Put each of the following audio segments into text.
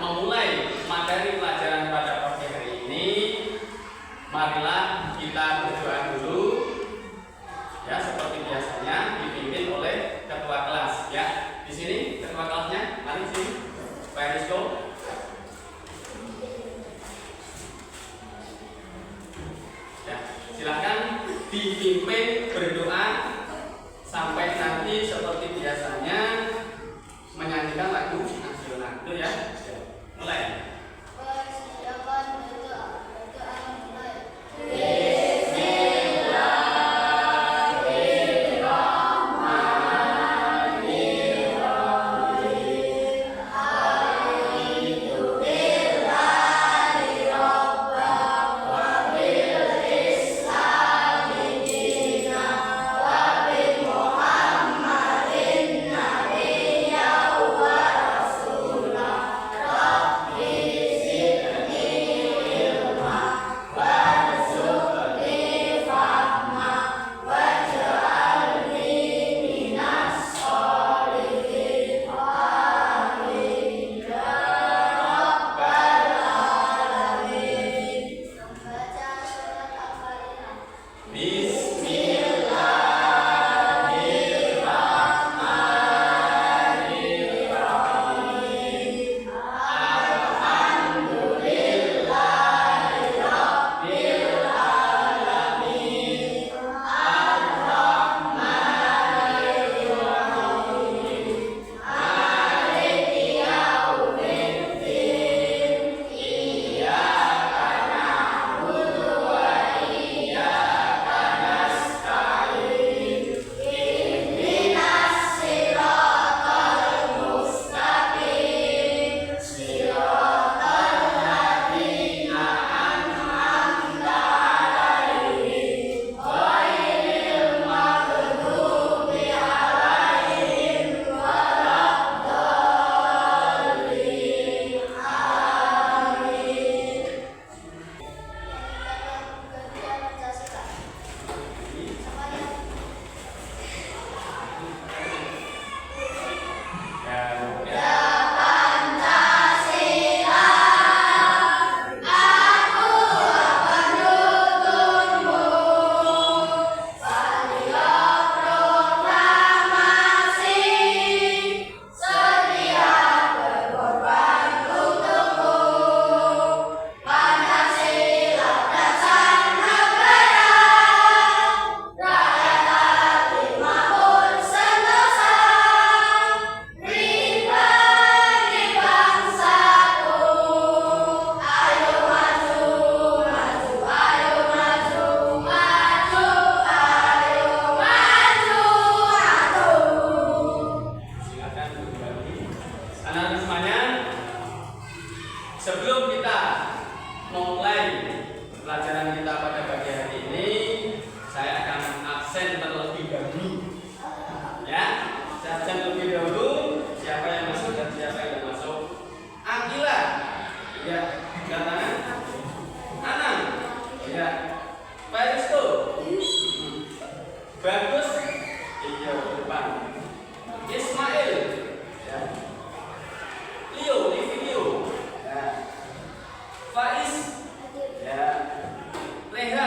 memulai materi pelajaran pada pagi hari ini, marilah kita berdoa dulu. Ya, seperti biasanya dipimpin oleh ketua kelas. Ya, di sini ketua kelasnya, mari sini, Pak Rizko. Ya, silakan dipimpin berdoa sampai nanti seperti biasanya menyanyikan lagu nasional. Itu ya. Mulai. Persiapan berdoa mulai. Faiz, ya, Leha,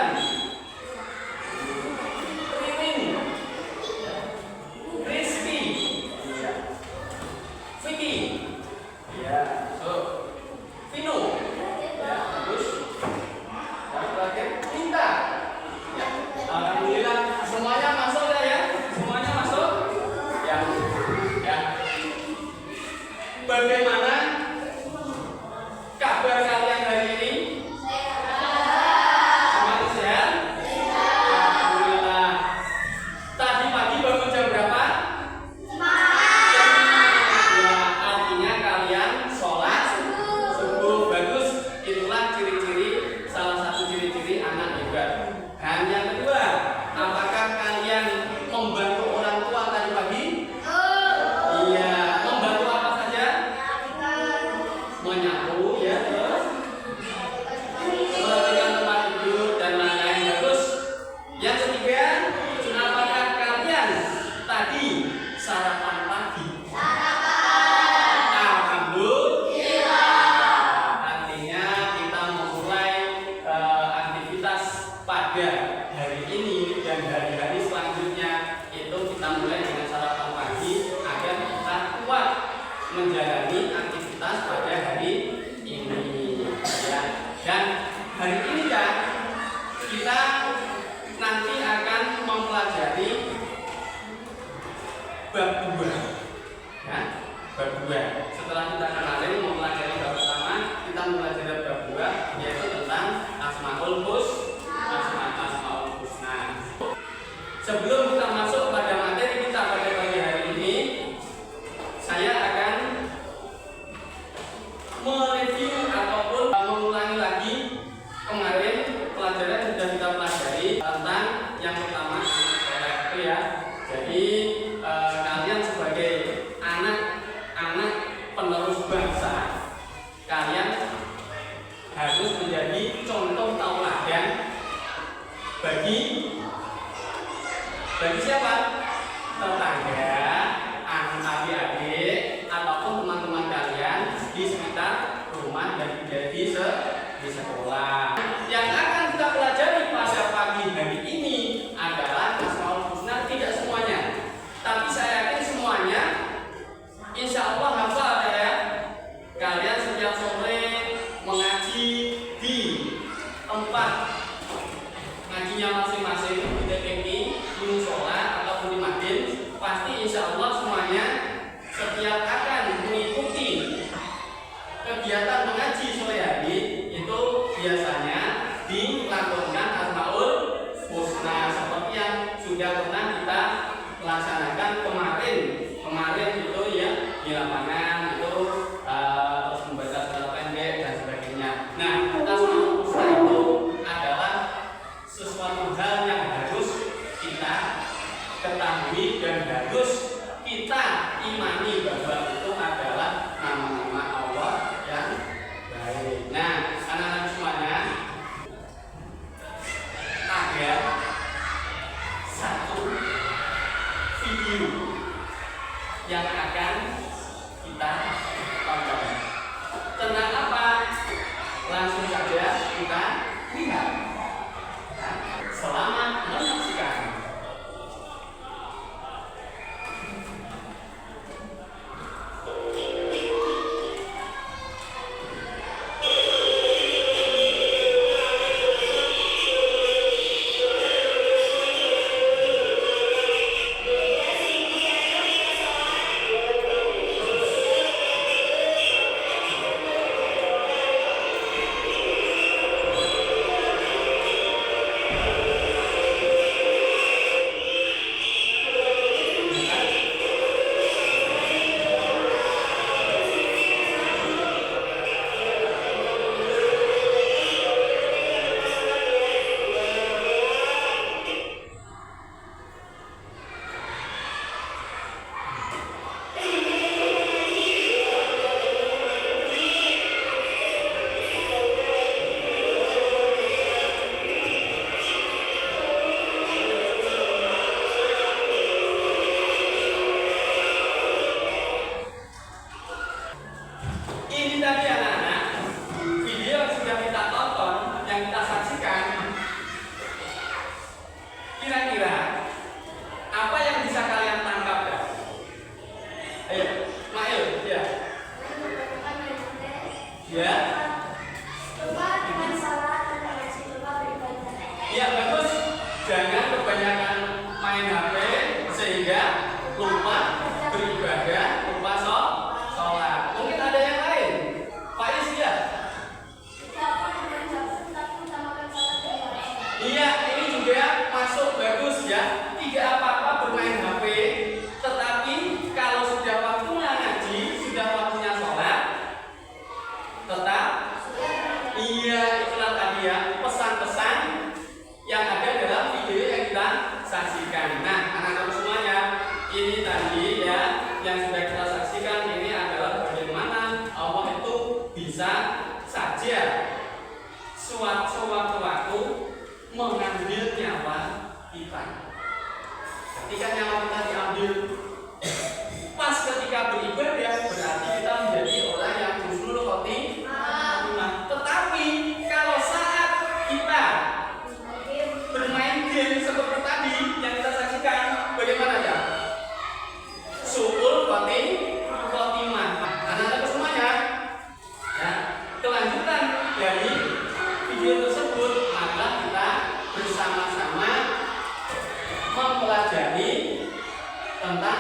mereview ataupun mengulangi lagi kemarin pelajaran yang sudah kita pelajari tentang yang pertama itu ya. Jadi kalian sebagai anak-anak penerus bangsa, kalian harus menjadi contoh tauladan bagi siapa? Tetangga, adik-adik, ataupun teman-teman kalian di sekitar rumah dan di sekolah. Yang akan kita pelajari pada pagi hari ini adalah Asmaul Husna. Tidak semuanya, tapi saya yakin semuanya insya Allah hafal ya. Kalian setiap sore mengaji di tempat ngajinya masing-masing, di TPQ, di musola ataupun di madin, pasti insya Allah semuanya setiap akan mengikuti kegiatan mengaji sore hari itu biasanya dilakukan Asmaul Husna seperti yang sudah pernah kita laksanakan kemarin itu ya di lapangan itu terus membaca surat pendek dan sebagainya. Nah, Asmaul Husna itu adalah sesuatu hal yang harus kita ketahui dan harus kita imani bahwa itu adalah nama-nama Allah yang baik. Nah, anak-anak semuanya, ada satu video yang akan kita tonton. Tentang apa? Langsung saja kita lihat. Selamat menyaksikan. Ini tadi anak-anak video yang sudah kita tonton, yang kita saksikan. Kira-kira apa yang bisa kalian tangkap ya? Ayo, Mail, ya. Ya. Iya bagus. Jangan kebanyakan main HP sehingga lupa beribadah, lupa sholat. Mungkin ada yang lain. Faiz ya. Iya, ini juga masuk bagus ya. Tidak apa-apa bermain HP, tetapi kalau sudah waktunya ngaji, sudah waktunya sholat, tetap iya, itulah tadi ya pesan-pesan yang ada dalam video yang kita saksikan. Nah, anak-anak semuanya, ini tadi ya yang sudah kita saksikan, ini adalah bagaimana Allah itu bisa saja sewaktu-waktu mengambil nyawa kita. Ketika nyawa kita diambil pas ketika beribadah, berarti kita menjadi orang yang husnul khotimah. Tetapi kalau saat kita bermain game seperti tadi yang kita saksikan, bagaimana ya? Su'ul khotimah. Anak-anak semuanya, ya, kelanjutan dari video tersebut, maka kita bersama-sama mempelajari tentang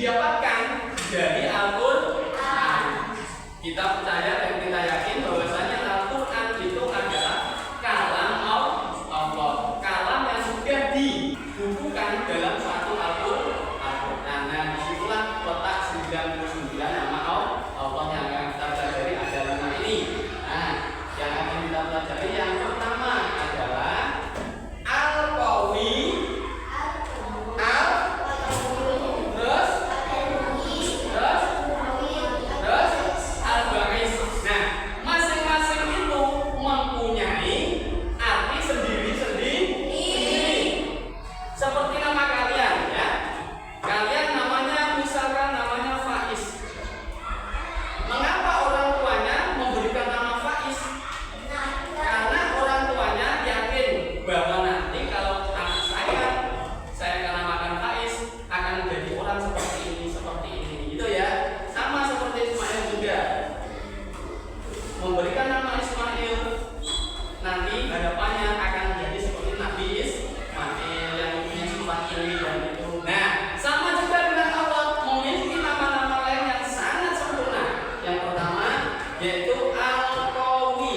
didapatkan dari Al-Quran. Kita percaya dan kita yakin bahwasanya Al-Quran itu adalah kalam Allah, kalam yang sudah dibukukan dalam satu Al-Quran. Nah, disitulah letak 99 nama Allah yang akan kita pelajari ada 5 ini. Nah, yang akan kita pelajari yang pertama adalah Al-Qawi, Al-Ba'is. Nah, masing-masing itu mempunyai arti sendiri-sendiri. Seperti nama kalian ya. Kalian namanya misalkan namanya Faiz. Mengapa orang tuanya memberikan nama Faiz? Karena orang tuanya yakin bahwa nanti kalau anak saya akan namakan Faiz akan menjadi orang seperti ini gitu ya. Sama seperti Ismail juga. Memberikan nama Ismail nanti hadapannya akan menjadi seperti Nabi Ismail yang mempunyai sifat ini dan itu. Nah, sama juga dengan Allah memiliki nama-nama lain yang sangat sempurna. Yang pertama yaitu Al-Qawi.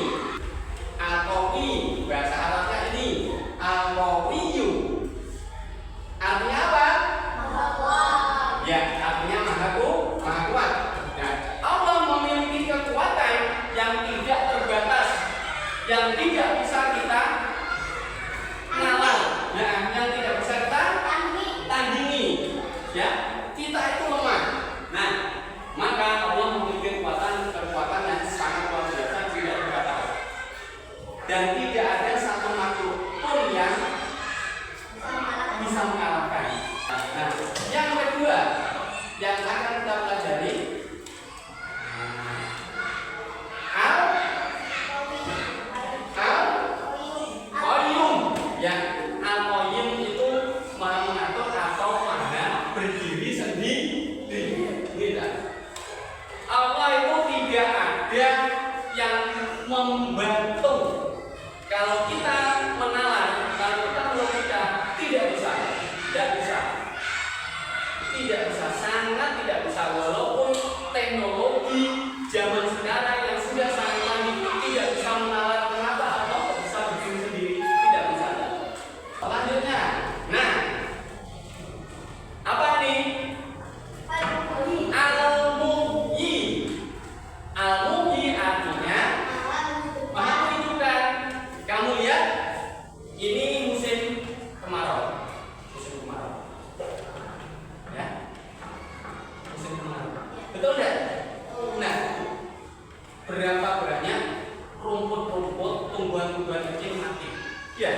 Al-Qawi bahasa Arabnya ini Al-Qawiyu. Artinya apa? Ya, artinya maha kuat. Nah, Allah memiliki kekuatan yang tidak terbatas, yang tidak bisa kita nalar, nah, yang tidak bisa kita tandingi. Ya, kita itu lemah. Nah, maka Allah memiliki kekuatan yang sangat luar biasa, tidak terbatas. Dan tidak ada satu makhluk pun yang bisa mengalahkan. Nah, yang kedua yang akan kita pelajari Al-Qayyum. Ya, Al-Qayyum itu maha mengatur atau maha berdiri sendiri. Allah itu tidak ada yang membantu. Kalau kita menalar, kalau kita melogika, tidak bisa, sangat tidak bisa. Walaupun teknologi zaman sekarang yang sudah sangat canggih tidak bisa menalar kenapa Allah bisa berdiri sendiri, tidak bisa. Selanjutnya, nah, apa ini? Al-Muhyi. Al-Muhyi artinya maha menghidupkan. Kamu lihat, ini musim kemarau. Ya, musim kemarau. Betul tidak? Nah, berapa banyak rumput-rumput, tumbuhan-tumbuhan kecil mati? Ya.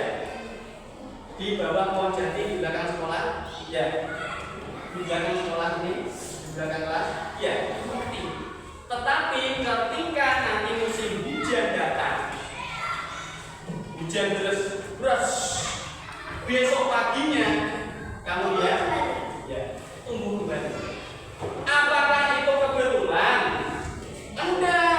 Di bawah pohon jati di belakang sekolah, ya. Di belakang sekolah ini, di belakang kelas, ya, mati. Tetapi ketika nanti musim hujan datang, hujan deras, besok paginya kamu lihat, ya, tumbuh kembali. Apakah itu kebetulan? Enggak.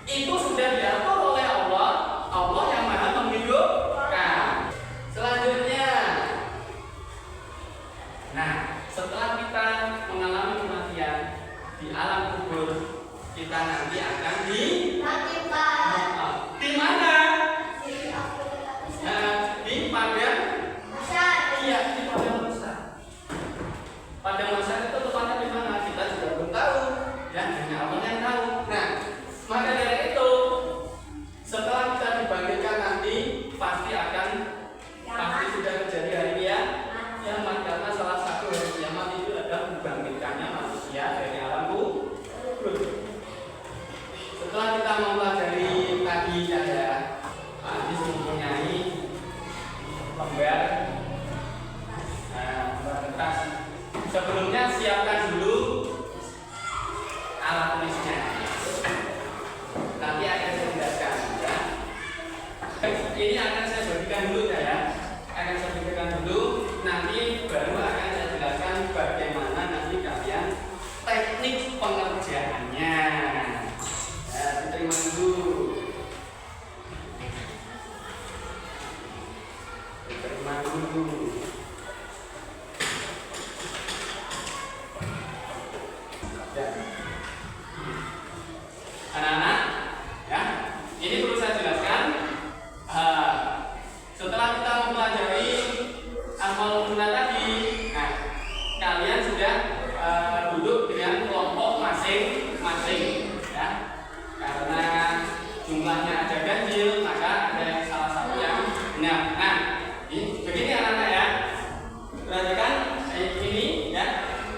Itu sudah diatur oleh Allah. Allah yang maha menghidupkan. Selanjutnya, nah, setelah kita mengalami kematian di alam kubur, kita nanti akan di mana? Di padang. Iya, di padang masa. Padang masa itu tempatnya di mana? Kita juga belum tahu. Ya, hanya Allah yang tahu. Nah, maka dari itu, setelah kita dibangkitkan nanti pasti sudah terjadi hari kiamat, karena salah satu hari kiamat itu adalah dibangkitkannya manusia dari alam kubur. Setelah kita mempelajari tadi ada hadis mempunyai lembar kertas. Sebelumnya siapkan dulu alat tulisnya. Nanti akan saya jelaskan. Ya. Ini akan saya bagikan dulu ya. Akan saya bagikan dulu. Nanti baru akan saya jelaskan bagaimana nanti kalian teknik pengerjaannya. Ya, diterima dulu. Diterima dulu.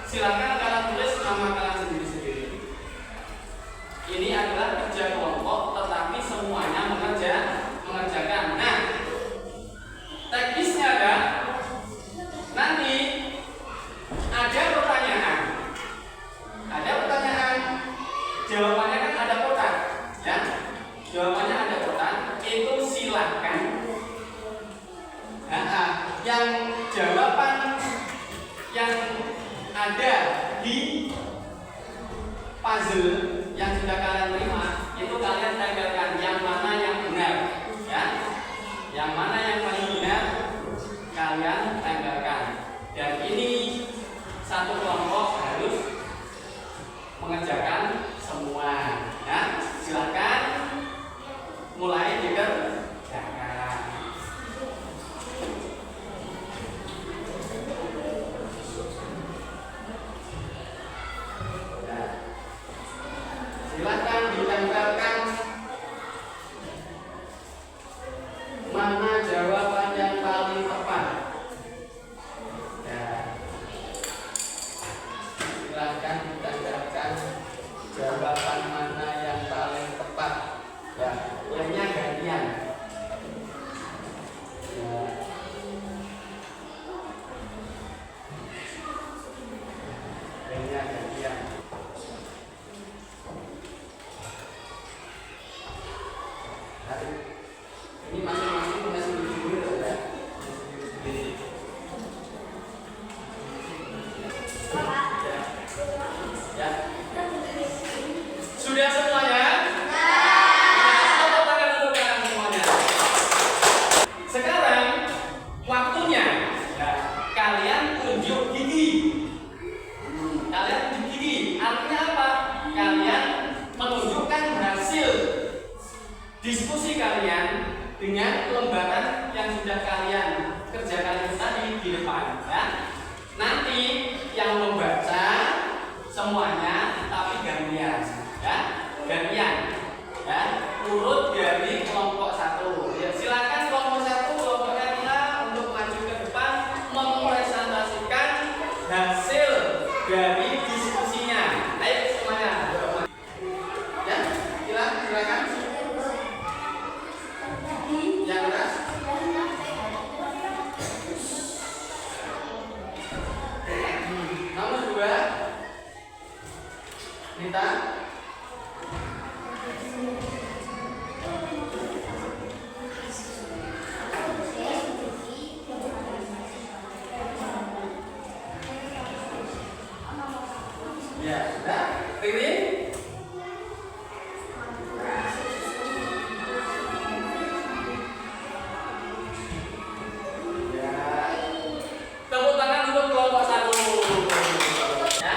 silakan kalian tulis nama kalian sendiri-sendiri. Ini adalah kerja kelompok, tetapi semuanya mengerjakan. Nah, teknisnya nanti ada pertanyaan, jawabannya kan ada kotak, ya. Jawabannya ada kotak, itu silakan. Yang jawaban yang ada di puzzle yang sudah kalian terima itu kalian tempelkan yang mana yang benar, ya. Yang mana yang paling benar kalian tempelkan. Dan ini satu kelompok harus mengerjakan semua, ya. Silakan mulai dikerjakan. Silakan ditempelkan mana jawaban yang paling tepat. Ya. Silakan ditempelkan jawaban mana yang paling tepat. Ya, lainnya gantian. Ya. Lainnya gantian. Ini masing-masing punya sendiri-sendiri, ya. Ya. Sudah semuanya? Tepuk tangan untuk kalian semuanya. Sekarang waktunya, ya, kalian unjuk gigi. Kalian unjuk gigi. Artinya apa? Kalian menunjukkan hasil diskusi kalian dengan lembaran yang sudah kalian kerjakan tadi di depan, ya. Nanti yang membaca semuanya tapi gantian, ya. Gantian, ya. Urut dari kelompok 1. Ya, silakan kelompok 1 kelompoknya kita untuk maju ke depan mempresentasikan hasil dari diskusinya. Ayo semuanya. Ya, silakan. Yang keras. Nomor 2 Nita. Ya, sudah. Ririn. Tepuk tangan untuk kelompok 1. Ya.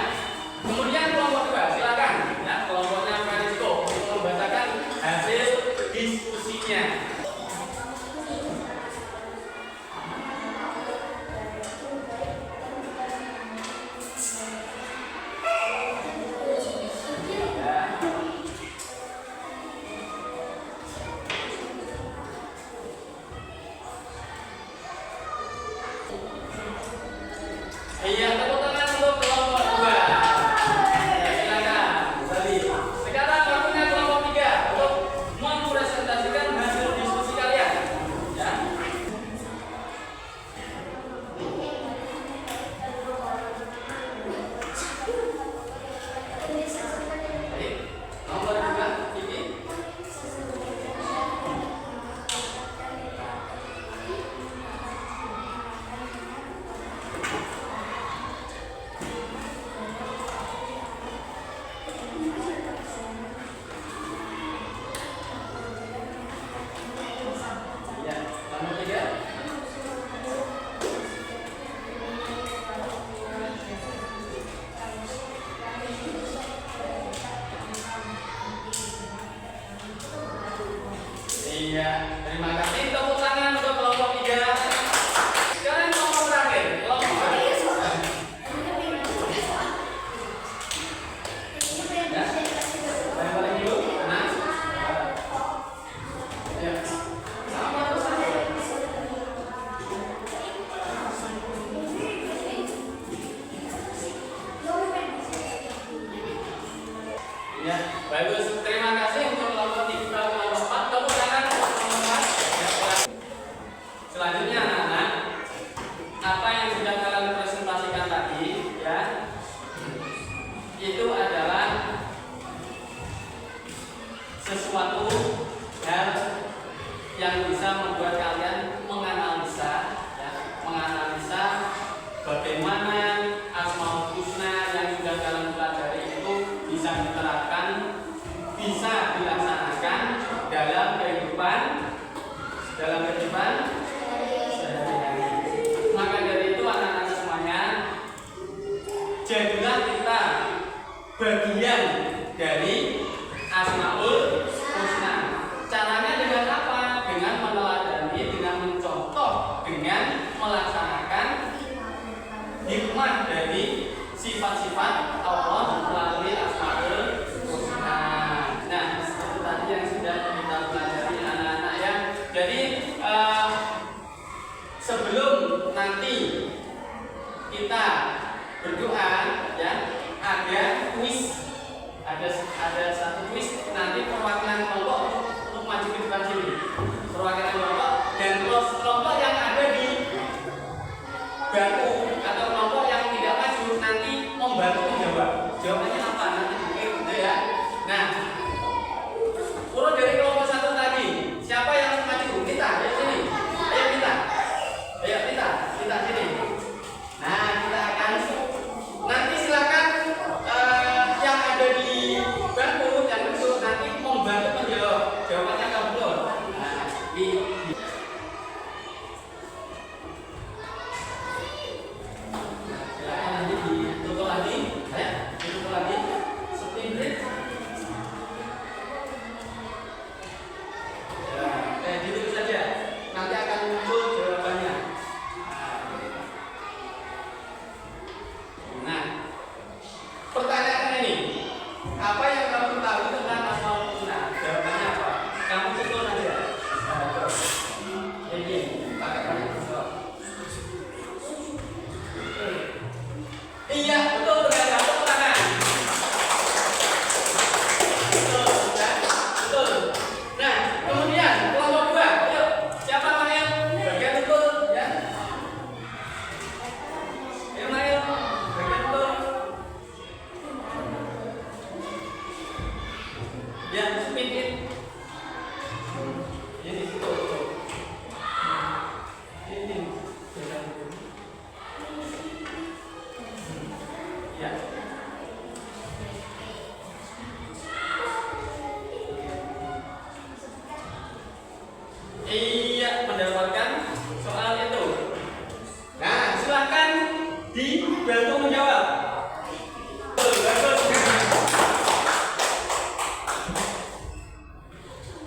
Kemudian kelompok 2, silakan. Ya, kelompoknya Francisco untuk membacakan hasil diskusinya. Iya, tepuk tangan untuk kelompok 2. Ya, silakan. Kembali. Sekarang waktunya kelompok 3 untuk mempresentasikan hasil diskusi kalian. Ya. Baik. Nomor 2, Kiki. Ya, nomor 3. Iya, terima kasih. Tepuk tangan untuk kelompok 3. Sekarang kelompok terakhir, kelompok 4. Ya, yang paling dulu, Anas. Ya, sama terus aja. Ya, bagus. Terima kasih untuk kelompok 3 kelompok 4. Tepuk tangan untuk kelompok 4. Ya, selanjutnya anak-anak, apa yang sudah kalian presentasikan tadi, ya, itu adalah sesuatu hal yang bisa membuat kalian menganalisa, ya, menganalisa bagaimana Asmaul Husna yang sudah kalian pelajari itu bisa diterapkan, bisa dilaksanakan dalam kehidupan sehari-hari. Maka dari itu anak-anak semuanya, jadilah kita bagian dari Asmaul Husna. Caranya dengan apa? Dengan meneladani, dengan mencontoh, dengan melaksanakan hikmah dari sifat-sifat Allah melalui Asmaul Husna. Nah, itu tadi yang sudah kita pelajari anak-anak ya. Jadi sebelum nanti kita berdoa ya, ada kuis. Ada satu kuis, nanti perwakilan kelompok untuk maju ke depan sini. Perwakilan kelompok dan kelompok yang ada di bangku atau kelompok yang tidak maju nanti membantu menjawab. Jawabannya apa? Nanti gitu ya. Nah, urut dari kelompok 1 tadi. Siapa yang maju? Kita, ya sini. Ayo kita. Ayo kita sini. Nah, kita akan nanti silakan yang ada di bangku yang itu nanti membantu menjawab. Jawabannya kamu belum. Nah, silakan nanti ditutup lagi, ya, ditutup lagi. Spin break. Ya, gitu saja. Nanti akan muncul jawabannya. Nah, pertanyaan ini, apa yang kamu tahu tentang Asmaul Husna? Jawabannya apa? Kamu tutup aja. Ini pakai banyak jawab. Iya, betul ternyata. Tepuk tangan. Betul, ya? Betul. Nah, kemudian kelompok 2, ayo. Siapa Mael? Bagian betul, ya. Ayo Mael, bagian betul. Ya, sedikit. Ini situ. Ini. Ya. Iya, mendapatkan soal itu. Nah, silakan dibantu menjawab. Bagus.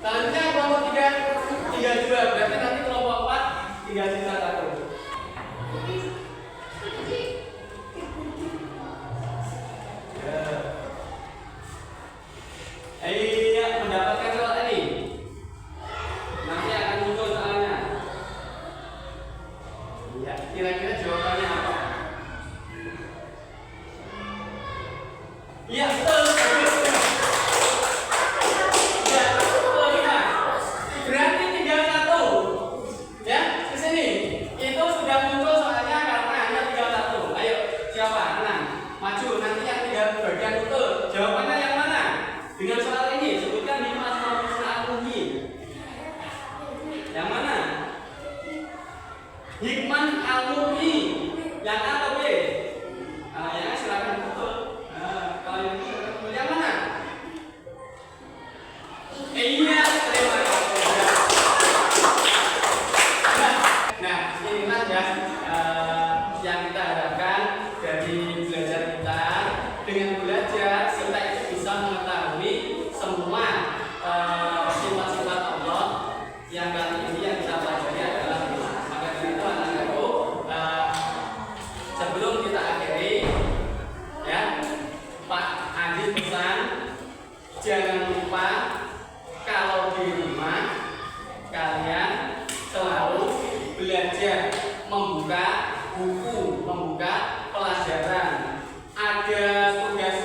Selanjutnya kelompok 3 berarti nanti kelompok 4 3 sisa 1. Iya, mendapatkan soal ini. Nanti akan muncul soalnya. Iya, kira-kira jawabannya apa? Iya, betul. Ya, betul juga. Berarti tinggal 1. Ya, ke sini. Itu sudah muncul soalnya karena hanya tinggal 1. Ayo, siapa? Tenang. Maju, nanti yang tinggal bagian betul. Jawabannya yang mana? Dengan soal ini, sebutkan 5 Asmaul Husna al-Muhi. Yang mana? Hikman al-Muhi. Yang A atau B? Yang A silakan betul. Kalau yang B betul. Yang mana? Iya, terima kasih. Nah, inilah ya yang kita harapkan dari belajar kita. Dengan belajar kita itu bisa mengetahui semua sifat-sifat Allah yang kali ini yang kita pelajari adalah 5. Maka dari itu anak-anakku, sebelum kita akhiri, ya, Pak Adi pesan jangan lupa kalau di rumah kalian selalu belajar membuka buku, membuka pelajaran. Ada tugas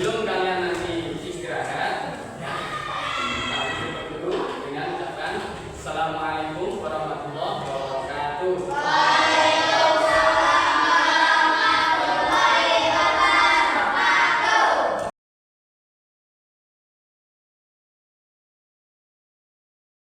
Sebelum kalian nanti istirahat, ya, kita tutup dulu dengan ucapan Assalamualaikum